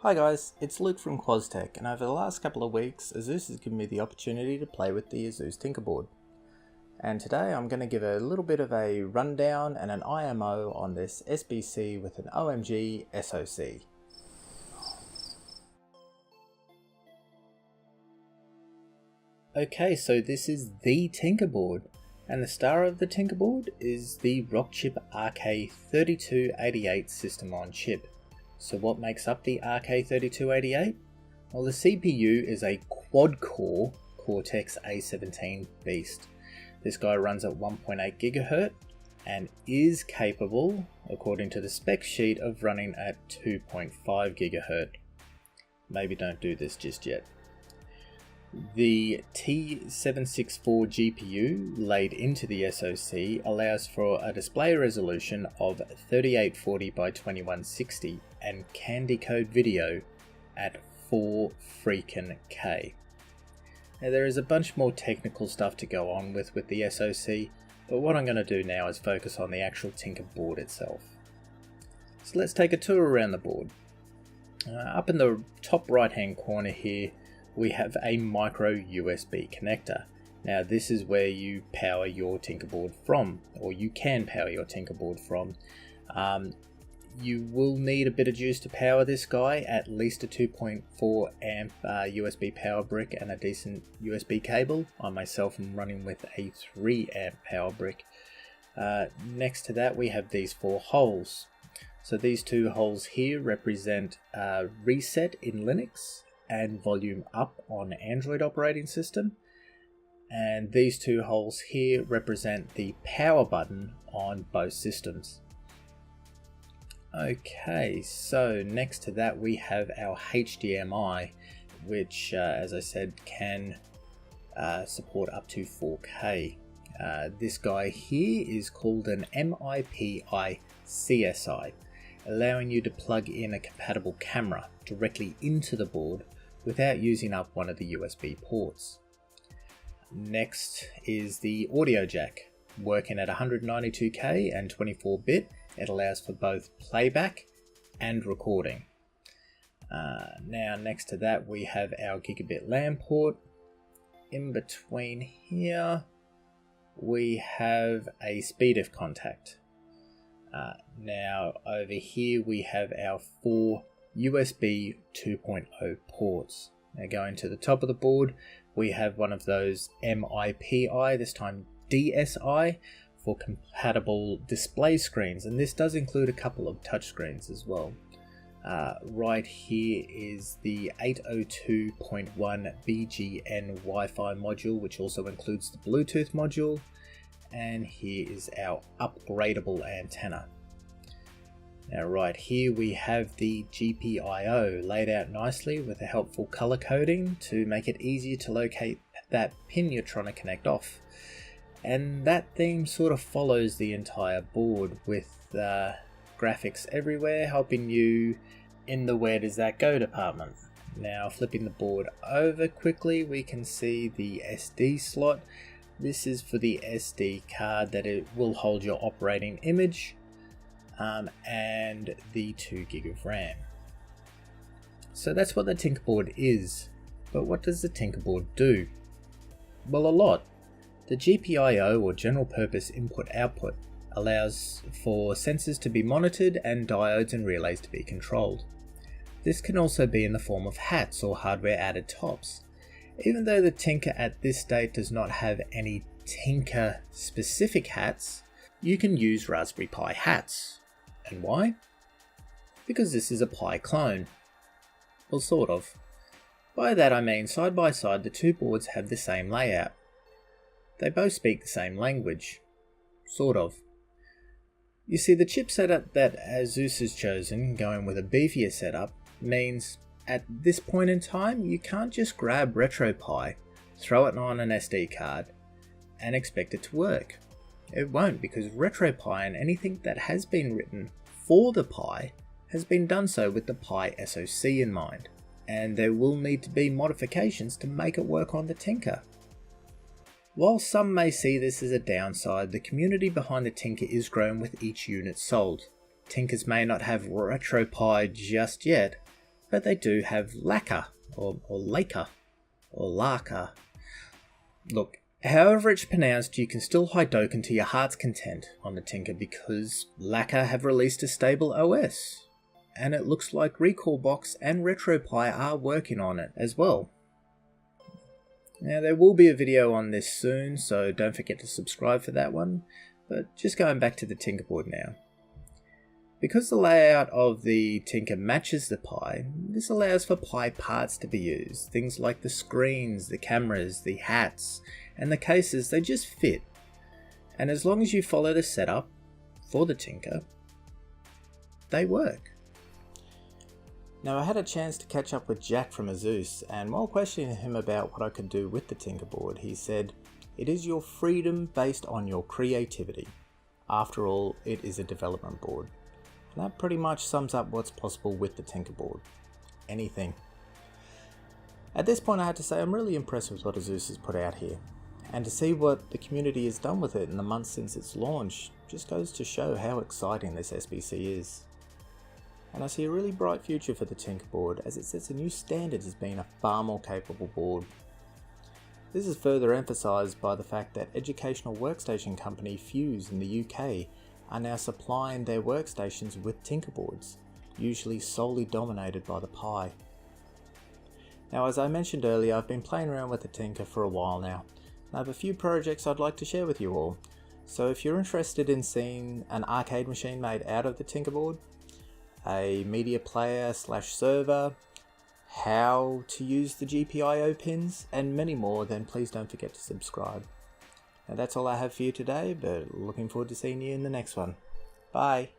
Hi guys, it's Luke from QuasTech, and over the last couple of weeks, Asus has given me the opportunity to play with the Asus Tinkerboard. And today I'm going to give a little bit of a rundown and an IMO on this SBC with an OMG SoC. Okay, so this is the Tinkerboard, and the star of the Tinkerboard is the Rockchip RK3288 system on chip. So what makes up the RK3288? Well, the CPU is a quad-core Cortex A17 beast. This guy runs at 1.8 GHz and is capable, according to the spec sheet, of running at 2.5 GHz. Maybe don't do this just yet. The T764 GPU laid into the SoC allows for a display resolution of 3840 by 2160 and can decode video at 4 freaking K. Now there is a bunch more technical stuff to go on with the SoC, but what I'm going to do now is focus on the actual Tinkerboard itself. So let's take a tour around the board. Up in the top right hand corner here we have a micro USB connector. Now this is where you power your Tinkerboard from, or you can power your Tinkerboard from. You will need a bit of juice to power this guy, at least a 2.4 amp USB power brick and a decent USB cable. I myself am running with a 3 amp power brick. Next to that we have these 4 holes. So these 2 holes here represent reset in Linux and volume up on Android operating system, and these 2 holes here represent the power button on both systems. Okay, so next to that we have our HDMI, which as I said can support up to 4K. This guy here is called an MIPI CSI, allowing you to plug in a compatible camera directly into the board without using up one of the USB ports. Next is the audio jack. Working at 192K and 24-bit, it allows for both playback and recording. Now next to that we have our gigabit LAN port. In between here we have a SpeedIF contact. Now over here we have our 4 USB 2.0 ports. Now going to the top of the board we have one of those MIPI, this time DSI, for compatible display screens, and this does include a couple of touch screens as well. Right here is the 802.1 BGN Wi-Fi module, which also includes the Bluetooth module, and here is our upgradable antenna. Now right here we have the GPIO laid out nicely with a helpful color coding to make it easier to locate that pin you're trying to connect off. And that theme sort of follows the entire board with graphics everywhere, helping you in the where does that go department. Now flipping the board over quickly, we can see the SD slot. This is for the SD card that it will hold your operating image, and the 2 GB of RAM. So that's what the Tinkerboard is, but what does the Tinkerboard do? Well, a lot. The GPIO, or general purpose input output, allows for sensors to be monitored and diodes and relays to be controlled. This can also be in the form of hats or hardware added tops. Even though the Tinker at this state does not have any Tinker specific hats, you can use Raspberry Pi hats. And why? Because this is a Pi clone. Well, sort of. By that I mean side by side the 2 boards have the same layout. They both speak the same language. Sort of. You see, the chip setup that Asus has chosen, going with a beefier setup, means at this point in time you can't just grab RetroPie, throw it on an SD card, and expect it to work. It won't, because RetroPie and anything that has been written for the Pi has been done so with the Pi SoC in mind, and there will need to be modifications to make it work on the Tinker. While some may see this as a downside, the community behind the Tinker is growing with each unit sold. Tinkers may not have RetroPie just yet, but they do have lacquer, or lacquer, or lacquer. Look, however it's pronounced, you can still Hadoken to your heart's content on the Tinker because Lacquer have released a stable OS, and it looks like Recalbox and RetroPie are working on it as well. Now there will be a video on this soon, so don't forget to subscribe for that one, but just going back to the Tinkerboard now. Because the layout of the Tinker matches the Pi, this allows for Pi parts to be used. Things like the screens, the cameras, the hats, and the cases, they just fit. And as long as you follow the setup for the Tinker, they work. Now I had a chance to catch up with Jack from Asus, and while questioning him about what I could do with the Tinkerboard, he said, "It is your freedom based on your creativity. After all, it is a development board." And that pretty much sums up what's possible with the Tinkerboard. Anything. At this point I had to say I'm really impressed with what Asus has put out here, and to see what the community has done with it in the months since its launch just goes to show how exciting this SBC is. And I see a really bright future for the Tinkerboard as it sets a new standard as being a far more capable board. This is further emphasised by the fact that educational workstation company Fuse in the UK are now supplying their workstations with Tinkerboards, usually solely dominated by the Pi. Now, as I mentioned earlier, I've been playing around with the Tinker for a while now. I have a few projects I'd like to share with you all, so if you're interested in seeing an arcade machine made out of the Tinkerboard, a media player / server, how to use the GPIO pins, and many more, then please don't forget to subscribe. Now that's all I have for you today, but looking forward to seeing you in the next one. Bye!